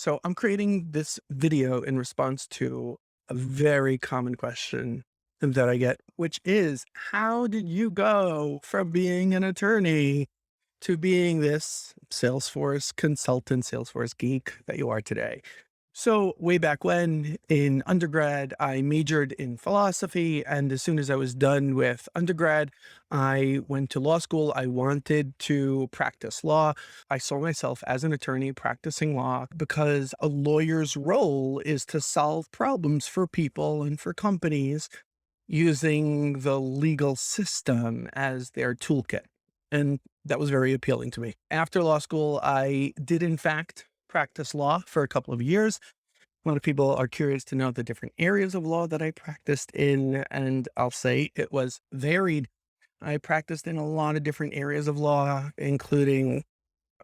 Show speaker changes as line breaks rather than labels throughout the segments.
So I'm creating this video in response to a very common question that I get, which is, how did you go from being an attorney to being this Salesforce consultant, Salesforce geek that you are today? So, way back when in undergrad, I majored in philosophy. And as soon as I was done with undergrad, I went to law school. I wanted to practice law. I saw myself as an attorney practicing law because a lawyer's role is to solve problems for people and for companies using the legal system as their toolkit. And that was very appealing to me. After law school, I did, in fact, practice law for a couple of years. A lot of people are curious to know the different areas of law that I practiced in, and I'll say it was varied. I practiced in a lot of different areas of law, including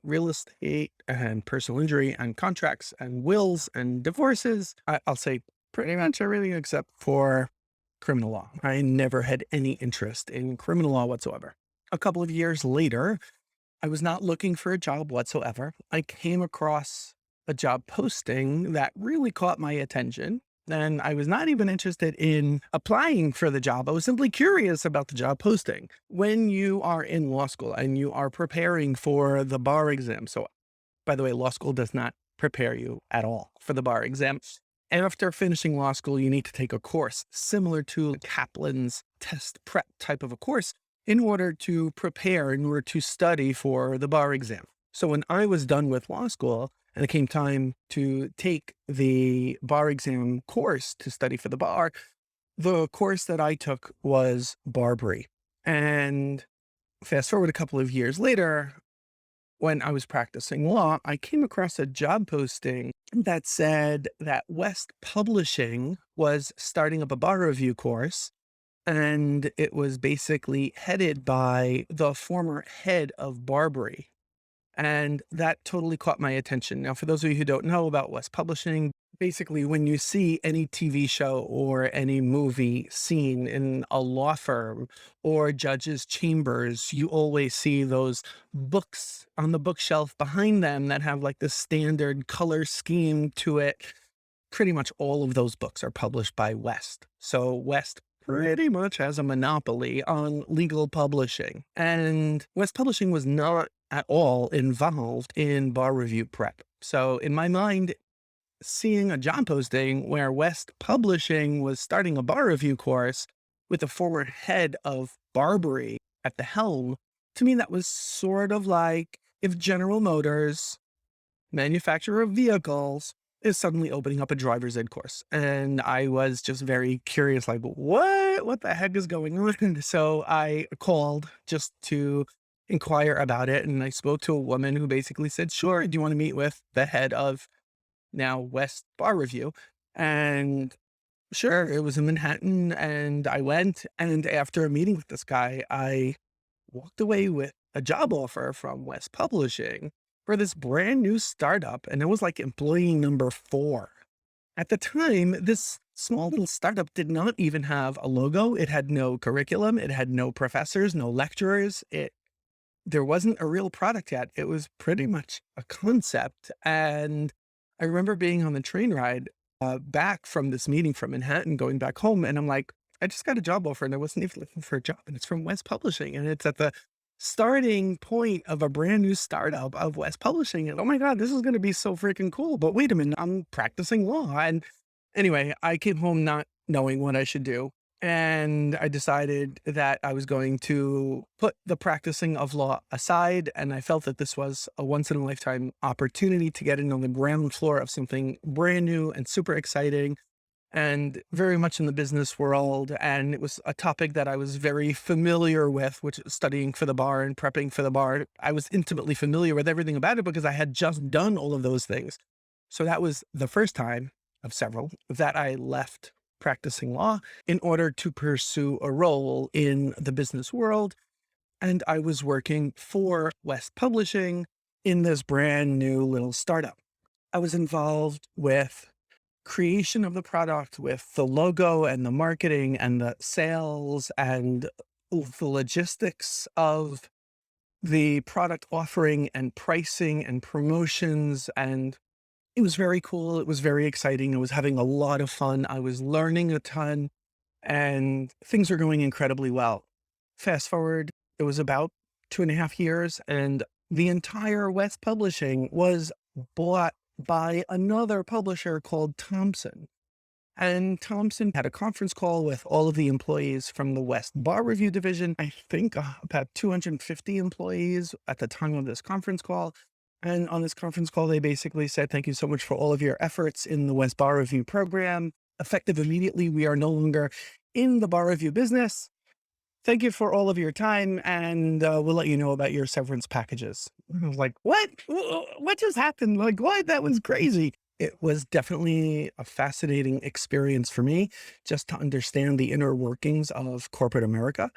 real estate and personal injury and contracts and wills and divorces. I'll say pretty much everything except for criminal law. I never had any interest in criminal law whatsoever. A couple of years later, I was not looking for a job whatsoever. I came across a job posting that really caught my attention. And I was not even interested in applying for the job. I was simply curious about the job posting. When you are in law school and you are preparing for the bar exam, so by the way, law school does not prepare you at all for the bar exam. After finishing law school, you need to take a course similar to Kaplan's test prep type of a course in order to prepare, in order to study for the bar exam. So when I was done with law school and it came time to take the bar exam course to study for the bar, the course that I took was Barbary. And fast forward a couple of years later, when I was practicing law, I came across a job posting that said that West Publishing was starting up a bar review course, and it was basically headed by the former head of Barbary. And that totally caught my attention. Now, for those of you who don't know about West Publishing, basically, when you see any TV show or any movie scene in a law firm or judge's chambers, you always see those books on the bookshelf behind them that have like the standard color scheme to it. Pretty much all of those books are published by West. So West pretty much has a monopoly on legal publishing. And West Publishing was not at all involved in bar review prep. So in my mind, seeing a job posting where West Publishing was starting a bar review course with the former head of Barbary at the helm, to me, that was sort of like if General Motors, manufacturer of vehicles, is suddenly opening up a driver's ed course. And I was just very curious, like, what? What the heck is going on? So I called just to inquire about it. And I spoke to a woman who basically said, sure, do you want to meet with the head of now West Bar Review? And sure, it was in Manhattan. And I went. And after a meeting with this guy, I walked away with a job offer from West Publishing for this brand new startup. And it was like employee number 4. At the time, this small little startup did not even have a logo. It had no curriculum. It had no professors, no lecturers. There wasn't a real product yet. It was pretty much a concept. And I remember being on the train ride back from this meeting from Manhattan, going back home. And I'm like, I just got a job offer and I wasn't even looking for a job. And it's from West Publishing. And it's at the starting point of a brand new startup of West Publishing. And oh my God, this is going to be so freaking cool. But wait a minute, I'm practicing law. And anyway, I came home not knowing what I should do. And I decided that I was going to put the practicing of law aside. And I felt that this was a once in a lifetime opportunity to get in on the ground floor of something brand new and super exciting and very much in the business world. And it was a topic that I was very familiar with, which is studying for the bar and prepping for the bar. I was intimately familiar with everything about it because I had just done all of those things. So that was the first time of several that I left practicing law in order to pursue a role in the business world. And I was working for West Publishing in this brand new little startup. I was involved with creation of the product, with the logo and the marketing and the sales and the logistics of the product offering and pricing and promotions and It was very cool. It was very exciting. I was having a lot of fun. I was learning a ton and things were going incredibly well. Fast forward, it was about 2.5 years, and the entire West Publishing was bought by another publisher called Thompson. And Thompson had a conference call with all of the employees from the West Bar Review Division. I think about 250 employees at the time of this conference call. And on this conference call, they basically said, "Thank you so much for all of your efforts in the West Bar Review program. Effective immediately, we are no longer in the bar review business. Thank you for all of your time, and we'll let you know about your severance packages." I was like, "What? What just happened? Like, what? That was crazy." It was definitely a fascinating experience for me just to understand the inner workings of corporate America.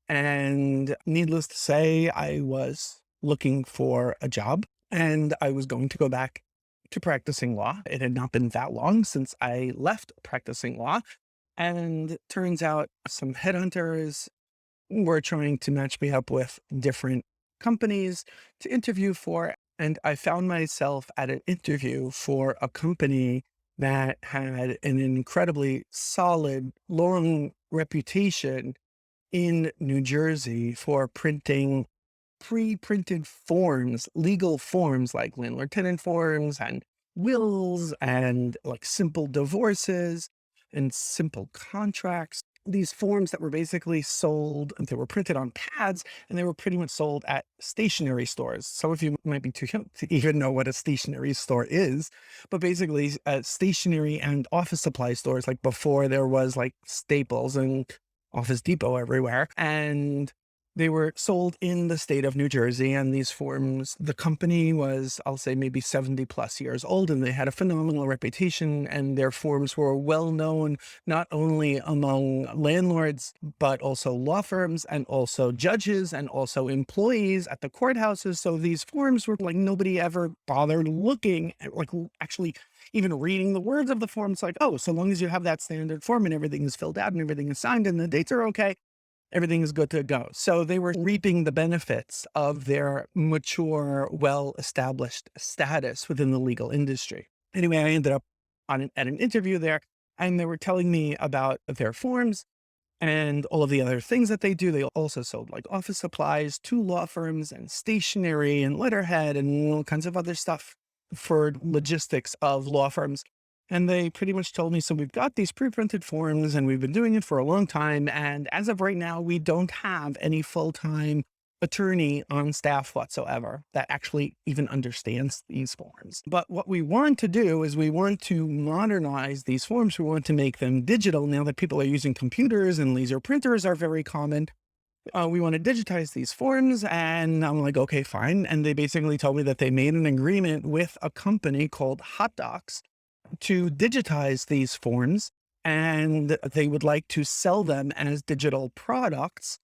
And needless to say, I was looking for a job and I was going to go back to practicing law. It had not been that long since I left practicing law. And turns out some headhunters were trying to match me up with different companies to interview for. And I found myself at an interview for a company that had an incredibly solid, long reputation in New Jersey for printing pre-printed forms, legal forms like landlord-tenant forms and wills and like simple divorces and simple contracts. These forms that were basically sold, and they were printed on pads and they were pretty much sold at stationery stores. Some of you might be too young to even know what a stationery store is, but basically stationery and office supply stores, like before there was like Staples and Office Depot everywhere. And they were sold in the state of New Jersey, and these forms, the company was, I'll say, maybe 70 plus years old, and they had a phenomenal reputation, and their forms were well known not only among landlords, but also law firms and also judges and also employees at the courthouses. So these forms were like nobody ever bothered looking at, like actually even reading the words of the form. It's like, oh, so long as you have that standard form and everything is filled out and everything is signed and the dates are okay, everything is good to go. So they were reaping the benefits of their mature, well-established status within the legal industry. Anyway, I ended up at an interview there, and they were telling me about their forms and all of the other things that they do. They also sold like office supplies to law firms and stationery and letterhead and all kinds of other stuff for logistics of law firms. And they pretty much told me, so we've got these pre-printed forms and we've been doing it for a long time. And as of right now, we don't have any full-time attorney on staff whatsoever that actually even understands these forms. But what we want to do is we want to modernize these forms. We want to make them digital now that people are using computers and laser printers are very common. We want to digitize these forms. And I'm like, okay, fine. And they basically told me that they made an agreement with a company called Hot Docs to digitize these forms, and they would like to sell them as digital products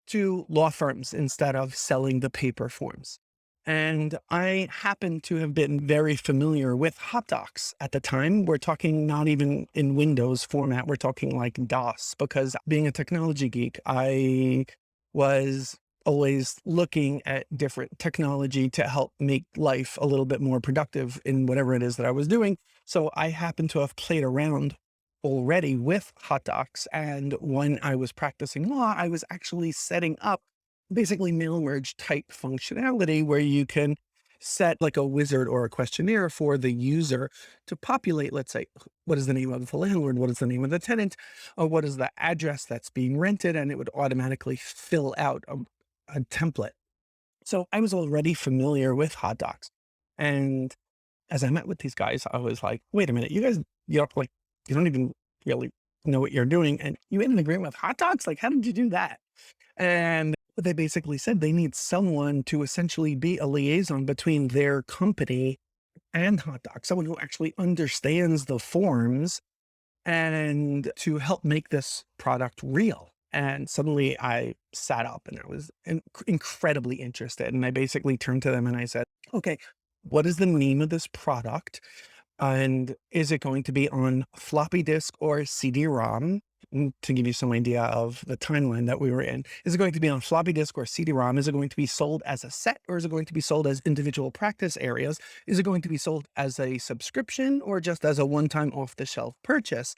to law firms instead of selling the paper forms. And I happen to have been very familiar with Hot Docs at the time. We're talking not even in Windows format, we're talking like DOS, because being a technology geek, I was always looking at different technology to help make life a little bit more productive in whatever it is that I was doing. So I happen to have played around already with Hot Docs. And when I was practicing law, I was actually setting up basically mail merge type functionality where you can set like a wizard or a questionnaire for the user to populate, let's say, what is the name of the landlord? What is the name of the tenant? Or what is the address that's being rented? And it would automatically fill out a template. So I was already familiar with Hot Docs. And as I met with these guys, I was like, wait a minute, you guys, you don't even really know what you're doing. And you made an agreement with Hot Docs? Like, how did you do that? And what they basically said, they need someone to essentially be a liaison between their company and Hot Docs, someone who actually understands the forms and to help make this product real. And suddenly I sat up and I was incredibly interested. And I basically turned to them and I said, okay, what is the name of this product? And is it going to be on floppy disk or CD-ROM? to give you some idea of the timeline that we were in. Is it going to be on floppy disk or CD-ROM? Is it going to be sold as a set, or is it going to be sold as individual practice areas? Is it going to be sold as a subscription or just as a one-time off-the-shelf purchase?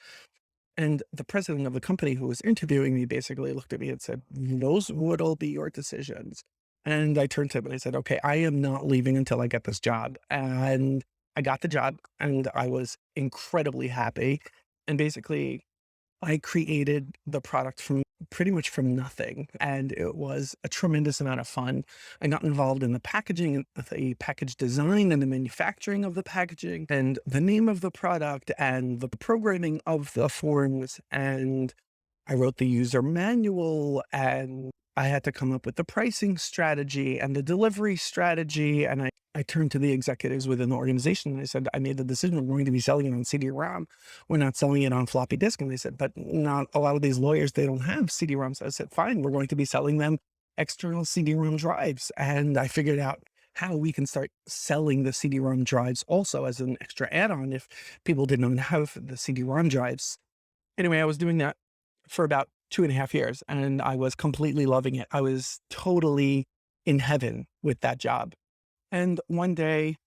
And the president of the company who was interviewing me basically looked at me and said, "Those would all be your decisions." And I turned to him and I said, "Okay, I am not leaving until I get this job." And I got the job and I was incredibly happy. And basically, I created the product from pretty much from nothing, and it was a tremendous amount of fun. I got involved in the packaging and the package design and the manufacturing of the packaging and the name of the product and the programming of the forms, and I wrote the user manual, and I had to come up with the pricing strategy and the delivery strategy. And I turned to the executives within the organization and I said, I made the decision we're going to be selling it on CD-ROM. We're not selling it on floppy disk. And they said, but not a lot of these lawyers, they don't have CD-ROMs. I said, fine, we're going to be selling them external CD-ROM drives. And I figured out how we can start selling the CD-ROM drives also as an extra add-on if people didn't have the CD-ROM drives. Anyway, I was doing that for about 2.5 years, and I was completely loving it. I was totally in heaven with that job. And one day,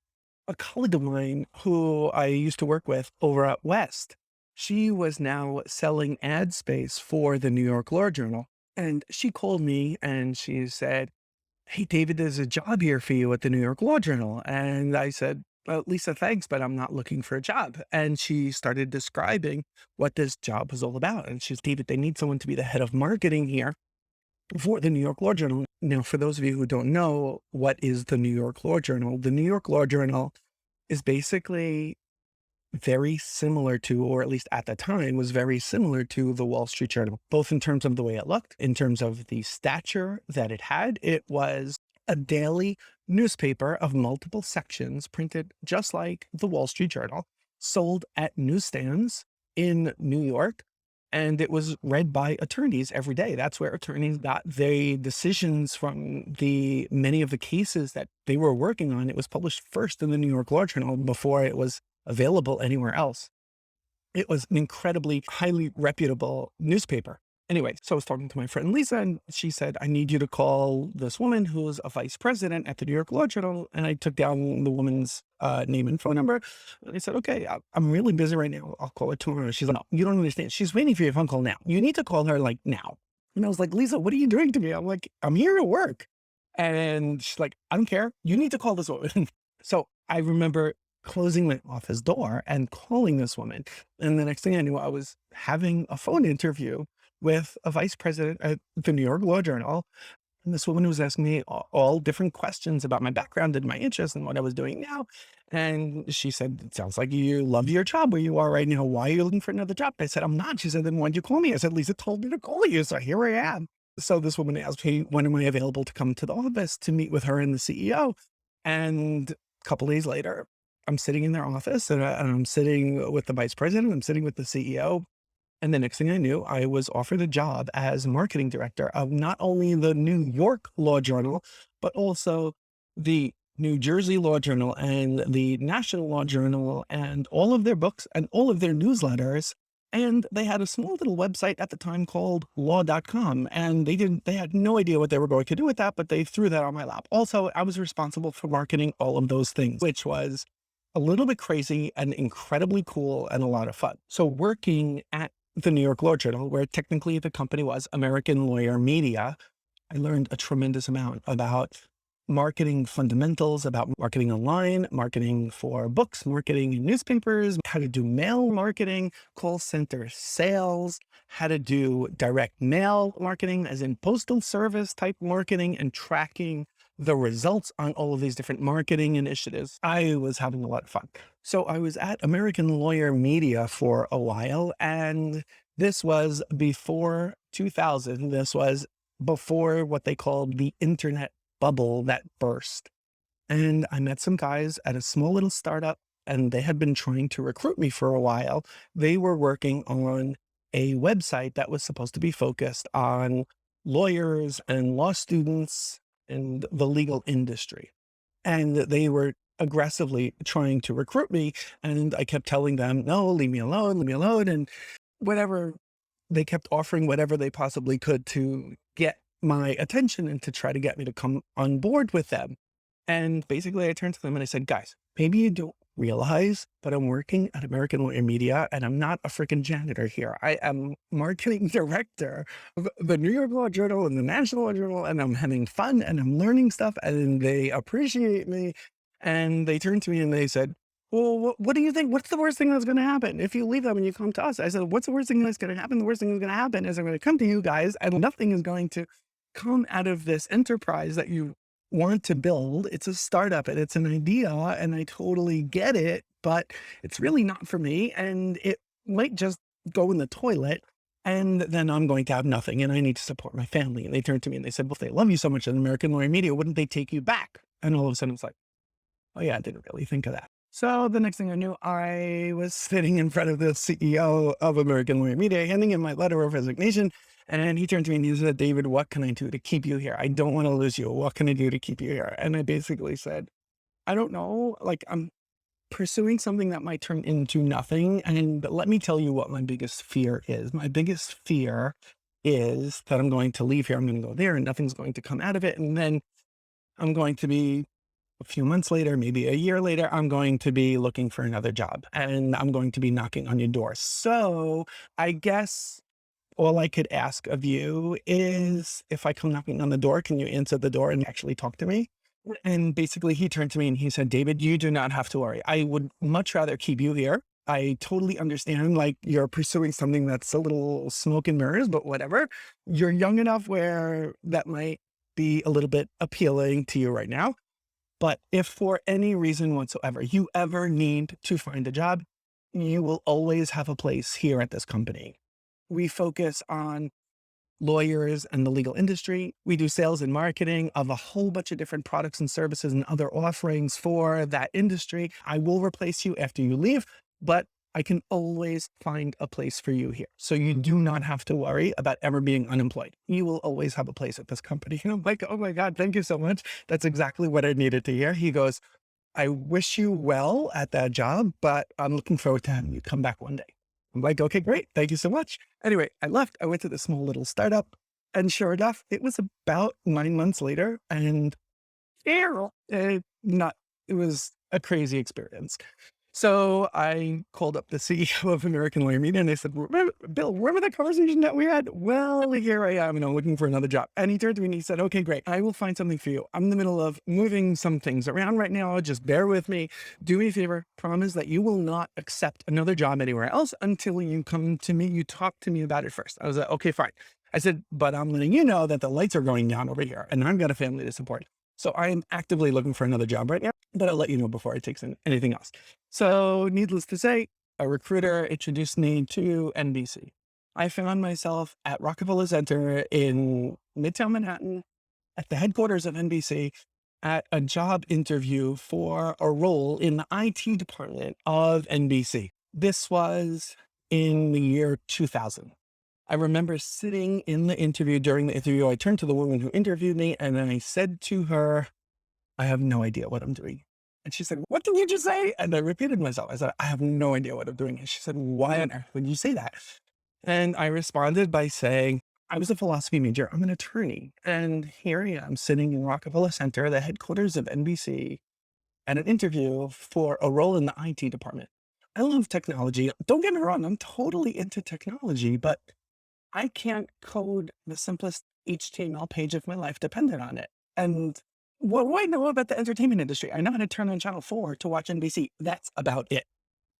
a colleague of mine who I used to work with over at West, she was now selling ad space for the New York Law Journal. And she called me and she said, "Hey, David, there's a job here for you at the New York Law Journal." And I said, "Well, Lisa, thanks, but I'm not looking for a job." And she started describing what this job was all about. And she's, "David, they need someone to be the head of marketing here for the New York Law Journal." Now, for those of you who don't know, what is the New York Law Journal? The New York Law Journal is basically very similar to, or at least at the time, was very similar to the Wall Street Journal, both in terms of the way it looked, in terms of the stature that it had. It was a daily newspaper of multiple sections, printed just like the Wall Street Journal, sold at newsstands in New York. And it was read by attorneys every day. That's where attorneys got the decisions from the many of the cases that they were working on. It was published first in the New York Law Journal before it was available anywhere else. It was an incredibly highly reputable newspaper. Anyway, so I was talking to my friend Lisa, and she said, "I need you to call this woman who's a vice president at the New York Law Journal." And I took down the woman's name and phone number. And I said, "Okay, I'm really busy right now. I'll call her tomorrow." She's like, "No, you don't understand. She's waiting for your phone call now. You need to call her like now." And I was like, "Lisa, what are you doing to me?" I'm like, "I'm here at work." And she's like, "I don't care. You need to call this woman." So I remember closing my office door and calling this woman. And the next thing I knew, I was having a phone interview with a vice president at the New York Law Journal. And this woman was asking me all different questions about my background and my interests and what I was doing now. And she said, "It sounds like you love your job where you are right now. Why are you looking for another job?" I said, "I'm not." She said, "Then why'd you call me?" I said, "Lisa told me to call you. So here I am." So this woman asked me, when am I available to come to the office to meet with her and the CEO? And a couple days later, I'm sitting in their office and I'm sitting with the vice president, I'm sitting with the CEO. And the next thing I knew, I was offered a job as marketing director of not only the New York Law Journal, but also the New Jersey Law Journal and the National Law Journal and all of their books and all of their newsletters. And they had a small little website at the time called law.com. And they had no idea what they were going to do with that, but they threw that on my lap. Also, I was responsible for marketing all of those things, which was a little bit crazy and incredibly cool and a lot of fun. So working at the New York Law Journal, where technically the company was American Lawyer Media, I learned a tremendous amount about marketing fundamentals, about marketing online, marketing for books, marketing in newspapers, how to do mail marketing, call center sales, how to do direct mail marketing, as in postal service type marketing, and tracking the results on all of these different marketing initiatives. I was having a lot of fun. So I was at American Lawyer Media for a while, and this was before 2000. This was before what they called the internet bubble that burst. And I met some guys at a small little startup, and they had been trying to recruit me for a while. They were working on a website that was supposed to be focused on lawyers and law students and the legal industry. And they were aggressively trying to recruit me. And I kept telling them, "No, leave me alone, leave me alone." And whatever they kept offering whatever they possibly could to get my attention and to try to get me to come on board with them. And basically, I turned to them and I said, guys, maybe you don't realize, but I'm working at American Lawyer Media and I'm not a freaking janitor here. I am marketing director of the New York Law Journal and the National Law Journal, and I'm having fun and I'm learning stuff and they appreciate me. And they turned to me and they said, well, what do you think? What's the worst thing that's going to happen if you leave them and you come to us? I said, what's the worst thing that's going to happen? The worst thing that's going to happen is I'm going to come to you guys and nothing is going to come out of this enterprise that you want to build. It's a startup and it's an idea and I totally get it, but it's really not for me. And it might just go in the toilet and then I'm going to have nothing and I need to support my family. And they turned to me and they said, well, if they love you so much in American Lawyer Media, wouldn't they take you back? And all of a sudden it's like, oh yeah, I didn't really think of that. So the next thing I knew, I was sitting in front of the CEO of American Lawyer Media, handing him my letter of resignation. And he turned to me and he said, David, what can I do to keep you here? I don't want to lose you. What can I do to keep you here? And I basically said, I don't know. Like, I'm pursuing something that might turn into nothing. And let me tell you what my biggest fear is. My biggest fear is that I'm going to leave here. I'm going to go there and nothing's going to come out of it. And then I'm going to be a few months later, maybe a year later, I'm going to be looking for another job and I'm going to be knocking on your door. So I guess all I could ask of you is if I come knocking on the door, can you answer the door and actually talk to me? And basically he turned to me and he said, David, you do not have to worry. I would much rather keep you here. I totally understand, like, you're pursuing something that's a little smoke and mirrors, but whatever. You're young enough where that might be a little bit appealing to you right now. But if for any reason whatsoever you ever need to find a job, you will always have a place here at this company. We focus on lawyers and the legal industry. We do sales and marketing of a whole bunch of different products and services and other offerings for that industry. I will replace you after you leave, but I can always find a place for you here. So you do not have to worry about ever being unemployed. You will always have a place at this company. And I'm like, oh my God, thank you so much. That's exactly what I needed to hear. He goes, I wish you well at that job, but I'm looking forward to having you come back one day. I'm like, okay, great. Thank you so much. Anyway, I left. I went to the small little startup. And sure enough, it was about 9 months later. And it was a crazy experience. So I called up the CEO of American Lawyer Media and I said, Bill, remember that conversation that we had? Well, here I am, looking for another job. And he turned to me and he said, okay, great. I will find something for you. I'm in the middle of moving some things around right now. Just bear with me. Do me a favor. Promise that you will not accept another job anywhere else until you come to me. You talk to me about it first. I was like, okay, fine. I said, but I'm letting you know that the lights are going down over here and I've got a family to support. So I am actively looking for another job right now, but I'll let you know before I take anything else. So needless to say, a recruiter introduced me to NBC. I found myself at Rockefeller Center in Midtown Manhattan at the headquarters of NBC at a job interview for a role in the IT department of NBC. This was in the year 2000. I remember sitting in the interview. During the interview, I turned to the woman who interviewed me and I said to her, I have no idea what I'm doing. And she said, what did you just say? And I repeated myself. I said, I have no idea what I'm doing. And she said, why on earth would you say that? And I responded by saying, I was a philosophy major. I'm an attorney. And here I am sitting in Rockefeller Center, the headquarters of NBC, at an interview for a role in the IT department. I love technology. Don't get me wrong. I'm totally into technology, but I can't code the simplest HTML page if my life depended on it. And what do I know about the entertainment industry? I know how to turn on channel 4 to watch NBC. That's about it.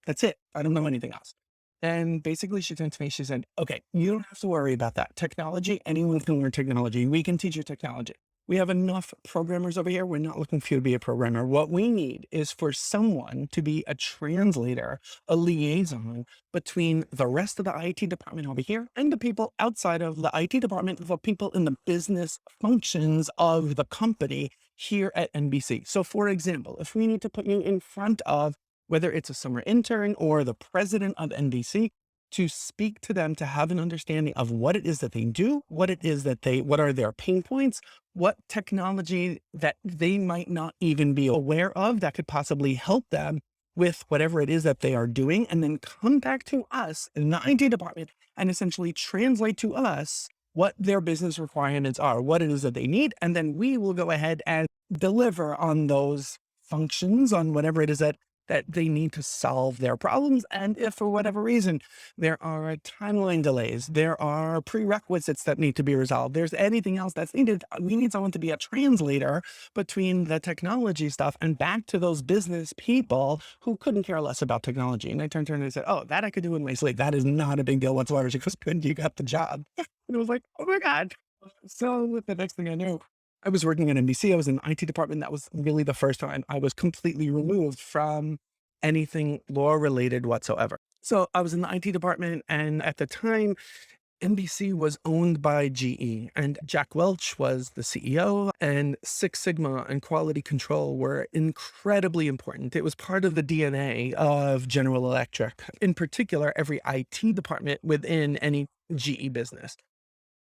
That's it. I don't know anything else. And basically she turned to me, she said, okay, you don't have to worry about that. Technology, anyone can learn technology. We can teach you technology. We have enough programmers over here. We're not looking for you to be a programmer. What we need is for someone to be a translator, a liaison between the rest of the IT department over here and the people outside of the IT department, the people in the business functions of the company here at NBC. So for example, if we need to put you in front of whether it's a summer intern or the president of NBC, to speak to them, to have an understanding of what it is that they do, what are their pain points, what technology that they might not even be aware of that could possibly help them with whatever it is that they are doing, and then come back to us in the IT department and essentially translate to us what their business requirements are, what it is that they need. And then we will go ahead and deliver on those functions, on whatever it is that they need to solve their problems. And if for whatever reason there are timeline delays, there are prerequisites that need to be resolved, there's anything else that's needed, we need someone to be a translator between the technology stuff and back to those business people who couldn't care less about technology. And I turned to her and I said, "Oh, that I could do in my sleep. That is not a big deal whatsoever." She goes, "Good, you got the job." And it was like, oh my God. So the next thing I knew, I was working at NBC. I was in the IT department. That was really the first time I was completely removed from anything law related whatsoever. So I was in the IT department, and at the time, NBC was owned by GE, and Jack Welch was the CEO, and Six Sigma and quality control were incredibly important. It was part of the DNA of General Electric, in particular, every IT department within any GE business.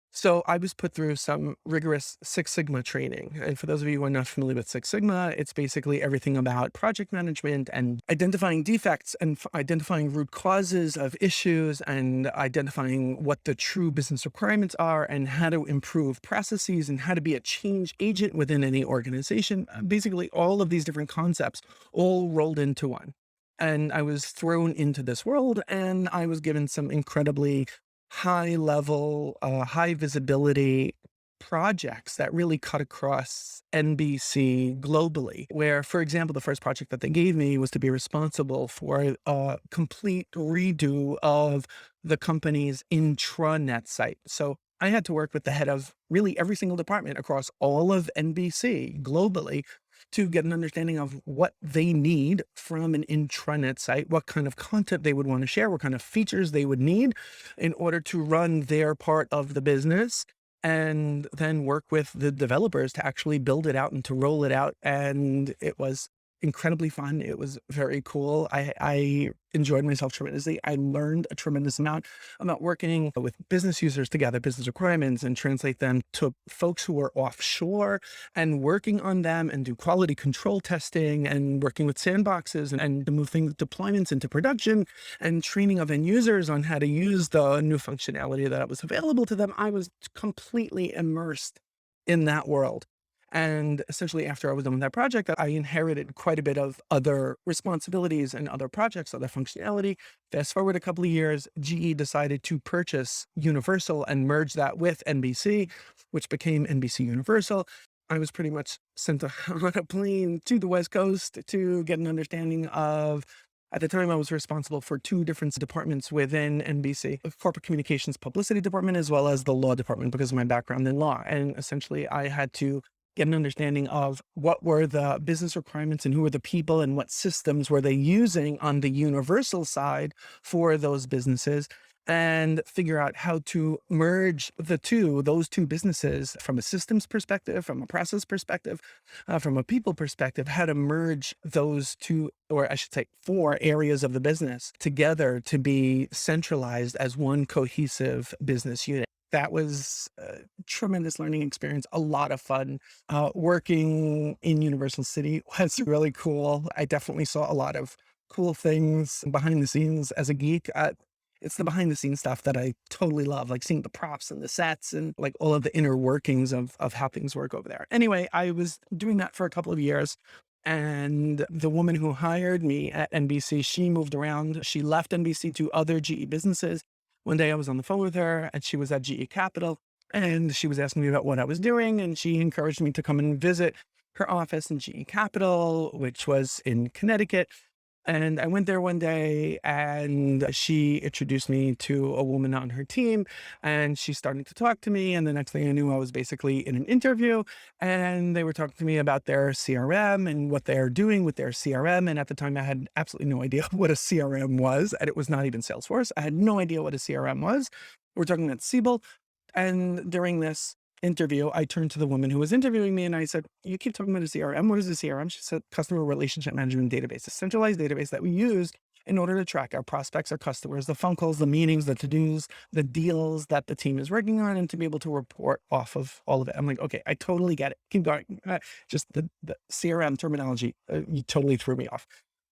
So I was put through some rigorous Six Sigma training. And for those of you who are not familiar with Six Sigma, it's basically everything about project management and identifying defects and identifying root causes of issues and identifying what the true business requirements are and how to improve processes and how to be a change agent within any organization. Basically, all of these different concepts all rolled into one. And I was thrown into this world, and I was given some incredibly high level, high visibility projects that really cut across NBC globally. Where, for example, the first project that they gave me was to be responsible for a complete redo of the company's intranet site. So I had to work with the head of really every single department across all of NBC globally to get an understanding of what they need from an intranet site, what kind of content they would want to share, what kind of features they would need in order to run their part of the business, and then work with the developers to actually build it out and to roll it out. And it was incredibly fun. It was very cool. I enjoyed myself tremendously. I learned a tremendous amount about working with business users to gather business requirements and translate them to folks who are offshore and working on them and do quality control testing and working with sandboxes and to move things deployments into production and training of end users on how to use the new functionality that was available to them. I was completely immersed in that world. And essentially, after I was done with that project, I inherited quite a bit of other responsibilities and other projects, other functionality. Fast forward a couple of years, GE decided to purchase Universal and merge that with NBC, which became NBC Universal. I was pretty much sent on a plane to the West Coast to get an understanding of. At the time, I was responsible for two different departments within NBC, the corporate communications publicity department, as well as the law department, because of my background in law. And essentially, I had to get an understanding of what were the business requirements and who were the people and what systems were they using on the universal side for those businesses, and figure out how to merge those two businesses from a systems perspective, from a process perspective, from a people perspective, how to merge those two, or I should say four areas of the business together to be centralized as one cohesive business unit. That was a tremendous learning experience, a lot of fun. Working in Universal City was really cool. I definitely saw a lot of cool things behind the scenes as a geek. It's the behind the scenes stuff that I totally love, like seeing the props and the sets and like all of the inner workings of how things work over there. Anyway, I was doing that for a couple of years. And the woman who hired me at NBC, she moved around. She left NBC to other GE businesses. One day I was on the phone with her and she was at GE Capital and she was asking me about what I was doing. And she encouraged me to come and visit her office in GE Capital, which was in Connecticut. And I went there one day and she introduced me to a woman on her team and she started to talk to me. And the next thing I knew, I was basically in an interview and they were talking to me about their CRM and what they're doing with their CRM. And at the time, I had absolutely no idea what a CRM was. And it was not even Salesforce. I had no idea what a CRM was. We're talking about Siebel. And during this interview, I turned to the woman who was interviewing me and I said, "You keep talking about a CRM. What is a CRM?" She said, "Customer Relationship Management Database, a centralized database that we use in order to track our prospects, our customers, the phone calls, the meetings, the to-dos, the deals that the team is working on, and to be able to report off of all of it." I'm like, okay, I totally get it. Keep going. Just the CRM terminology, you totally threw me off.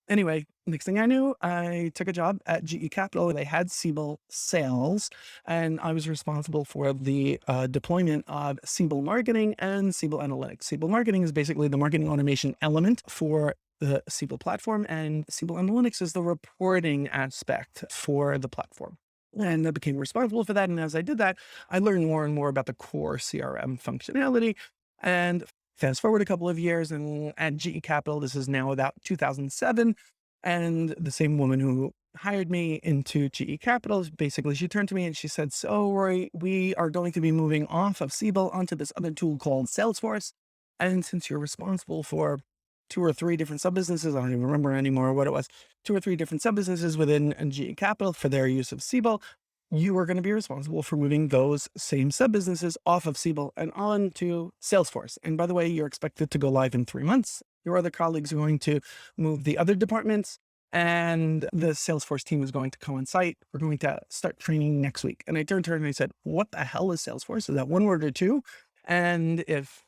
Anyway, next thing I knew, I took a job at GE Capital. They had Siebel sales, and I was responsible for the deployment of Siebel marketing and Siebel analytics. Siebel marketing is basically the marketing automation element for the Siebel platform, and Siebel analytics is the reporting aspect for the platform. And I became responsible for that. And as I did that, I learned more and more about the core CRM functionality. And fast forward a couple of years, and at GE Capital, this is now about 2007. And the same woman who hired me into GE Capital, basically, she turned to me and she said, "So, Roy, we are going to be moving off of Siebel onto this other tool called Salesforce. And since you're responsible for two or three different sub businesses, I don't even remember anymore what it was, two or three different sub businesses within GE Capital for their use of Siebel, you are going to be responsible for moving those same sub businesses off of Siebel and on to Salesforce. And by the way, you're expected to go live in 3 months. Your other colleagues are going to move the other departments, and the Salesforce team is going to come on site. We're going to start training next week." And I turned to her and I said, "What the hell is Salesforce? Is that one word or two? And if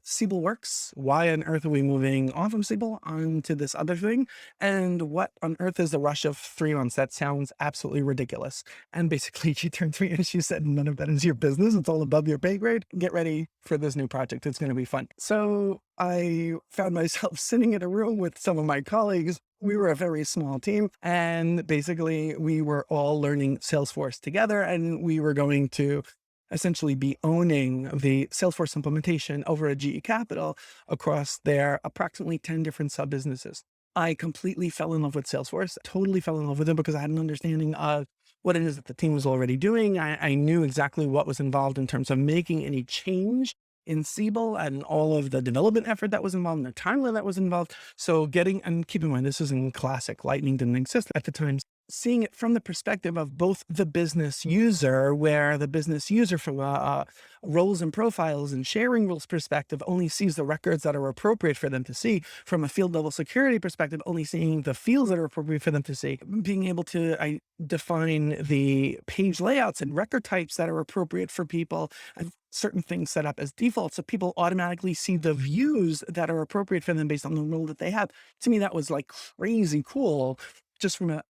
Siebel works, why on earth are we moving off of Siebel onto this other thing? And what on earth is the rush of 3 months? That sounds absolutely ridiculous." And basically, she turned to me and she said, "None of that is your business. It's all above your pay grade. Get ready for this new project. It's going to be fun." So I found myself sitting in a room with some of my colleagues. We were a very small team, and basically we were all learning Salesforce together, and we were going to essentially be owning the Salesforce implementation over at GE Capital across their approximately 10 different sub businesses. I completely fell in love with Salesforce, totally fell in love with it because I had an understanding of what it is that the team was already doing. I knew exactly what was involved in terms of making any change in Siebel and all of the development effort that was involved and the timeline that was involved. So and keep in mind, this is in classic, Lightning didn't exist at the time. Seeing it from the perspective of both the business user, where the business user from roles and profiles and sharing rules perspective only sees the records that are appropriate for them to see, from a field level security perspective, only seeing the fields that are appropriate for them to see, being able to define the page layouts and record types that are appropriate for people, and certain things set up as default so people automatically see the views that are appropriate for them based on the role that they have. To me, that was like crazy cool, just from a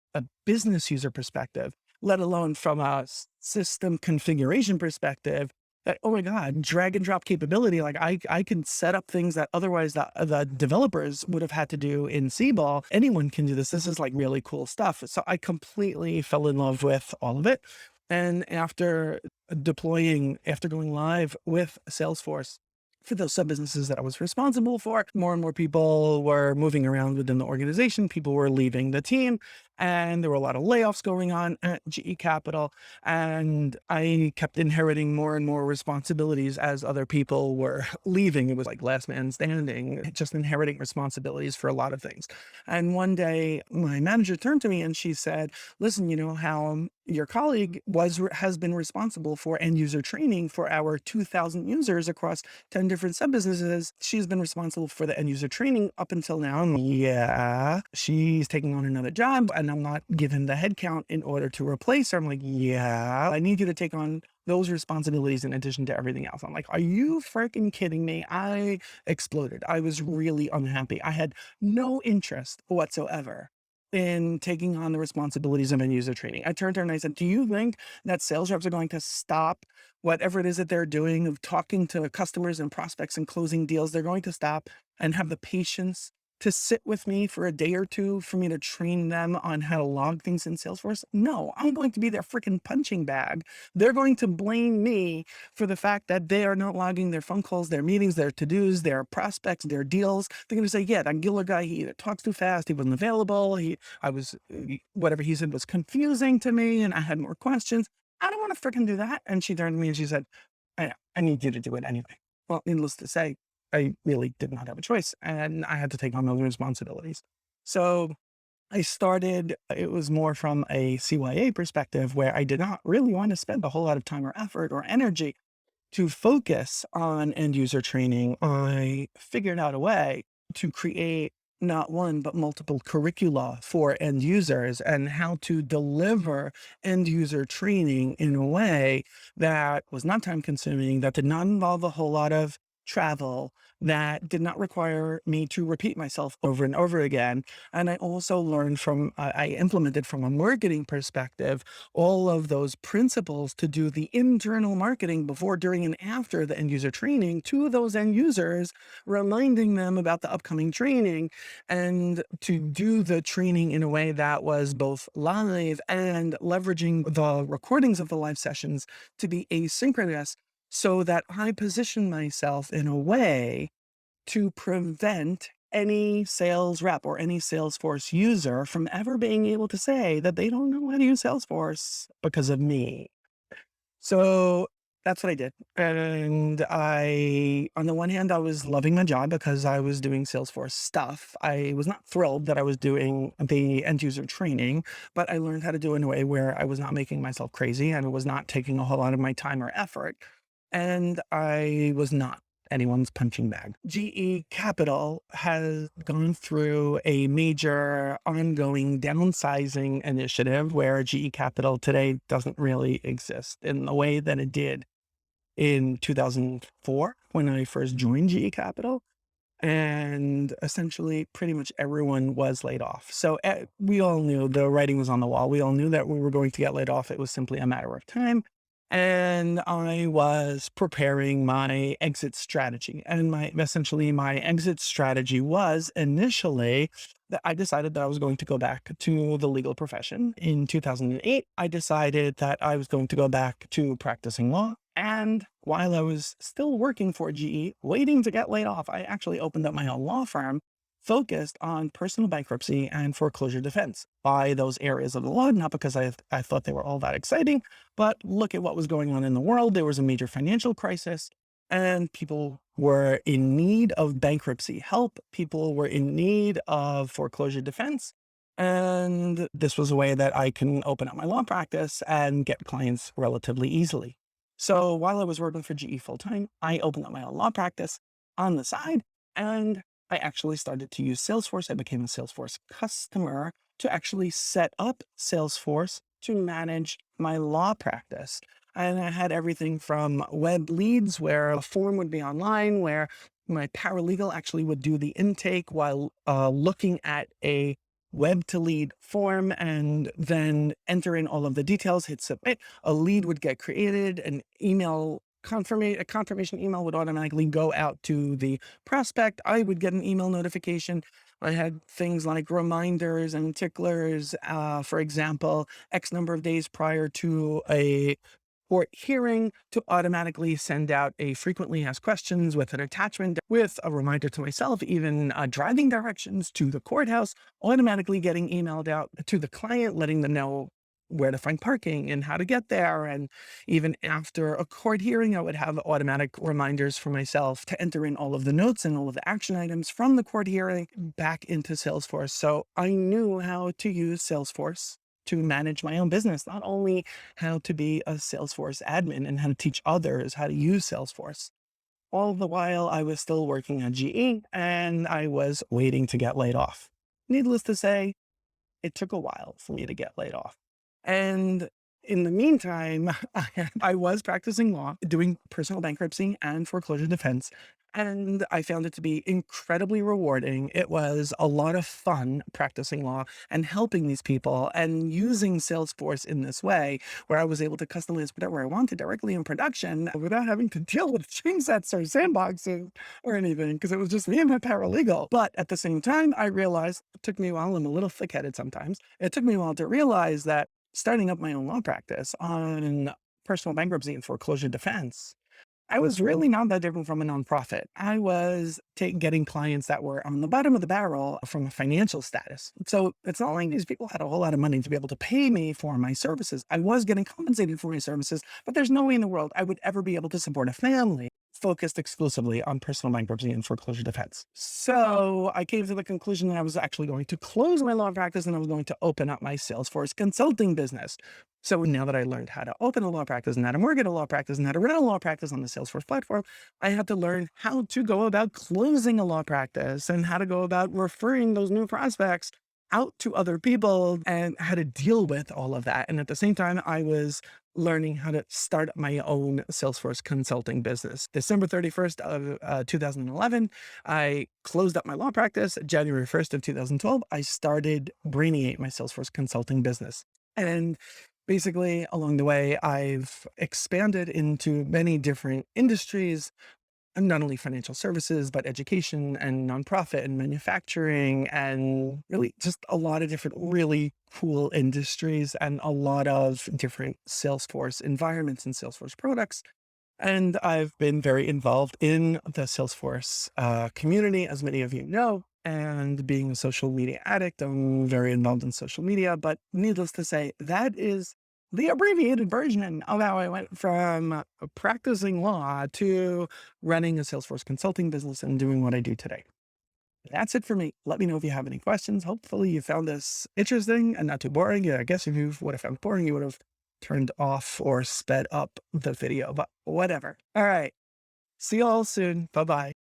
business user perspective, let alone from a system configuration perspective. That, oh my God, drag and drop capability. Like I can set up things that otherwise the developers would have had to do in Siebel. Anyone can do this. This is like really cool stuff. So I completely fell in love with all of it. And after going live with Salesforce for those sub businesses that I was responsible for, more and more people were moving around within the organization. People were leaving the team, and there were a lot of layoffs going on at GE Capital. And I kept inheriting more and more responsibilities as other people were leaving. It was like last man standing, just inheriting responsibilities for a lot of things. And one day, my manager turned to me and she said, "Listen, you know how your colleague has been responsible for end user training for our 2,000 users across 10 different sub businesses. She's been responsible for the end user training up until now." And yeah, she's taking on another job and I'm not given the headcount in order to replace her. I'm like, "Yeah, I need you to take on those responsibilities in addition to everything else." I'm like, "Are you freaking kidding me?" I exploded. I was really unhappy. I had no interest whatsoever in taking on the responsibilities of end user training. I turned to her and I said, "Do you think that sales reps are going to stop whatever it is that they're doing of talking to customers and prospects and closing deals? They're going to stop and have the patience to sit with me for a day or two for me to train them on how to log things in Salesforce? No, I'm going to be their freaking punching bag. They're going to blame me for the fact that they are not logging their phone calls, their meetings, their to-dos, their prospects, their deals. They're going to say, yeah, that Giller guy, he either talks too fast, he wasn't available, whatever he said was confusing to me, and I had more questions. I don't want to freaking do that." And she turned to me and she said, I need you to do it anyway." Well, needless to say, I really did not have a choice, and I had to take on those responsibilities. So it was more from a CYA perspective where I did not really want to spend a whole lot of time or effort or energy to focus on end user training. I figured out a way to create not one, but multiple curricula for end users and how to deliver end user training in a way that was not time consuming, that did not involve a whole lot of travel that did not require me to repeat myself over and over again. And I also learned I implemented from a marketing perspective all of those principles to do the internal marketing before, during, and after the end user training to those end users, reminding them about the upcoming training, and to do the training in a way that was both live and leveraging the recordings of the live sessions to be asynchronous, so that I position myself in a way to prevent any sales rep or any Salesforce user from ever being able to say that they don't know how to use Salesforce because of me. So that's what I did. And on the one hand, I was loving my job because I was doing Salesforce stuff. I was not thrilled that I was doing the end user training, but I learned how to do it in a way where I was not making myself crazy and it was not taking a whole lot of my time or effort. And I was not anyone's punching bag. GE Capital has gone through a major ongoing downsizing initiative where GE Capital today doesn't really exist in the way that it did in 2004 when I first joined GE Capital. And essentially, pretty much everyone was laid off. So we all knew the writing was on the wall. We all knew that we were going to get laid off. It was simply a matter of time. And I was preparing my exit strategy. And essentially my exit strategy was initially that I decided that I was going to go back to the legal profession. In 2008, I decided that I was going to go back to practicing law. And while I was still working for GE, waiting to get laid off, I actually opened up my own law firm focused on personal bankruptcy and foreclosure defense by those areas of the law, not because I thought they were all that exciting, but look at what was going on in the world. There was a major financial crisis and people were in need of bankruptcy help. People were in need of foreclosure defense. And this was a way that I can open up my law practice and get clients relatively easily. So while I was working for GE full time, I opened up my own law practice on the side, and I actually started to use Salesforce. I became a Salesforce customer to actually set up Salesforce to manage my law practice. And I had everything from web leads, where a form would be online, where my paralegal actually would do the intake while looking at a web to lead form and then enter in all of the details, hit submit. A lead would get created, a confirmation email would automatically go out to the prospect. I would get an email notification. I had things like reminders and ticklers, for example, X number of days prior to a court hearing, to automatically send out a frequently asked questions with an attachment with a reminder to myself, even driving directions to the courthouse, automatically getting emailed out to the client, letting them know where to find parking and how to get there. And even after a court hearing, I would have automatic reminders for myself to enter in all of the notes and all of the action items from the court hearing back into Salesforce. So I knew how to use Salesforce to manage my own business, not only how to be a Salesforce admin and how to teach others how to use Salesforce. All the while I was still working at GE and I was waiting to get laid off. Needless to say, it took a while for me to get laid off. And in the meantime, I was practicing law, doing personal bankruptcy and foreclosure defense. And I found it to be incredibly rewarding. It was a lot of fun practicing law and helping these people and using Salesforce in this way, where I was able to customize whatever I wanted directly in production without having to deal with change sets or sandboxes or anything, because it was just me and my paralegal. But at the same time, I realized it took me a while. I'm a little thick-headed sometimes. It took me a while to realize that starting up my own law practice on personal bankruptcy and foreclosure defense, I was really not that different from a nonprofit. I was getting clients that were on the bottom of the barrel from a financial status. So it's not like these people had a whole lot of money to be able to pay me for my services. I was getting compensated for my services, but there's no way in the world I would ever be able to support a family focused exclusively on personal bankruptcy and foreclosure defense. So I came to the conclusion that I was actually going to close my law practice and I was going to open up my Salesforce consulting business. So now that I learned how to open a law practice and how to market a law practice and how to run a law practice on the Salesforce platform, I had to learn how to go about closing a law practice and how to go about referring those new prospects out to other people and how to deal with all of that. And at the same time, I was learning how to start my own Salesforce consulting business. December 31st of 2011, I closed up my law practice. January 1st of 2012, I started Brainiate, my Salesforce consulting business. And basically, along the way, I've expanded into many different industries, and not only financial services, but education and nonprofit and manufacturing, and really just a lot of different really cool industries and a lot of different Salesforce environments and Salesforce products. And I've been very involved in the Salesforce community, as many of you know. And being a social media addict, I'm very involved in social media. But needless to say, that is the abbreviated version of how I went from practicing law to running a Salesforce consulting business and doing what I do today. That's it for me. Let me know if you have any questions. Hopefully you found this interesting and not too boring. Yeah, I guess if you would have found boring, you would have turned off or sped up the video, but whatever. All right. See you all soon. Bye bye.